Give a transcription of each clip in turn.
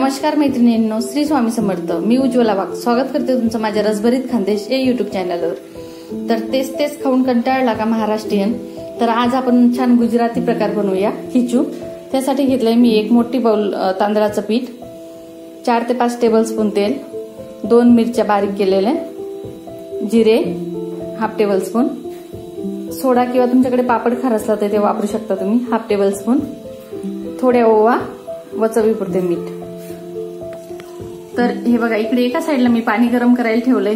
नमस्कार मैत्रिणींनो, श्री स्वामी समर्थ। मी उज्ज्वला वाघ स्वागत करते तुमचं माझ्या रसभरीत खानदेश या युट्यूब चॅनलवर। तर तेच खाऊन कंटाळला का महाराष्ट्रीयन, तर आज आपण छान गुजराती प्रकार बनवूया खिचू। त्यासाठी घेतलंय मी एक मोठी बाउल तांदळाचं पीठ, 4 ते 5 टेबलस्पून तेल, 2 मिरच्या बारीक केलेल्या, जिरे हाफ टेबलस्पून, सोडा किंवा तुमच्याकडे पापड खार असला तर ते वापरू शकता तुम्ही, हाफ टेबलस्पून, थोड्या ओवा व चवीपुरते मीठ। तर हे बघा, इकडे एका साईडला मी पाणी गरम करायला ठेवलंय।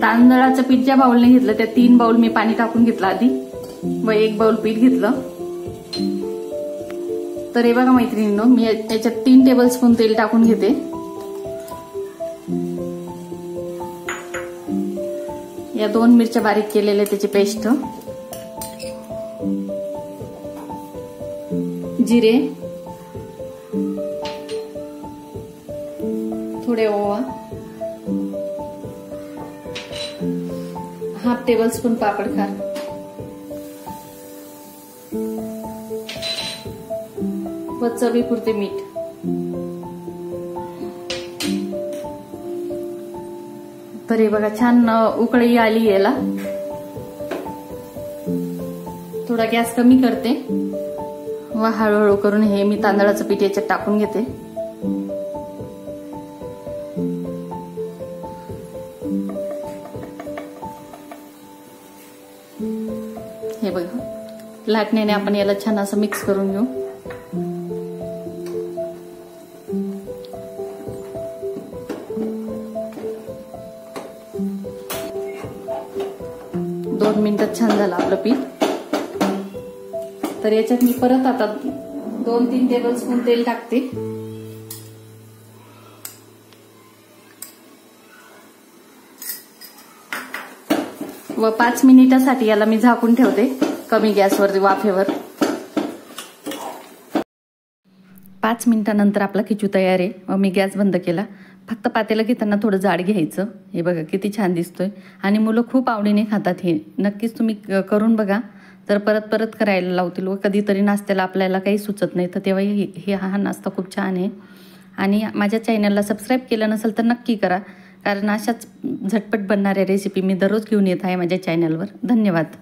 तांदळाचं पीठ ज्या बाउलने घेतलं त्या 3 बाउल मी पाणी टाकून घेतलं आधी व 1 बाउल पीठ घेतलं। तर हे बघा मैत्रिणींनो, मी याच्यात 3 टेबलस्पून तेल टाकून घेते। या 2 मिरच्या बारीक केलेल्या त्याची पेस्ट, जिरे, थोडे ओवा, हाफ टेबलस्पून पापड खार, व चवीपुरते मीठ। तर हे बघा, छान उकळी आली याला। थोडा गॅस कमी करते व हळूहळू करून हे मी तांदळाचं पीठ याच्यात टाकून घेते। हे बघा, लाटण्याने आपण याला छान असं मिक्स करून घेऊ। दोन मिनिटात छान झालं आपलं पीठ। तर याच्यात मी परत आता 2-3 टेबलस्पून तेल टाकते व 5 मिनिटासाठी याला मी झाकून ठेवते कमी गॅसवर वाफेवर। 5 मिनिटानंतर आपला खिचू तयार आहे व मी गॅस बंद केला। फक्त पातेलं घेताना थोडं जाड घ्यायचं। हे बघा किती छान दिसतोय आणि मुलं खूप आवडीने खातात। हे नक्कीच तुम्ही करून बघा, तर परत करायला लावतील व कधीतरी नाश्त्याला आपल्याला काही सुचत नाही तर तेव्हा हा नाश्ता खूप छान आहे। आणि माझ्या चॅनलला सबस्क्राईब केलं नसेल तर नक्की करा, कारण अशाच झटपट बनणाऱ्या रेसिपी मी दररोज घेऊन येत आहे माझ्या चॅनलवर। धन्यवाद।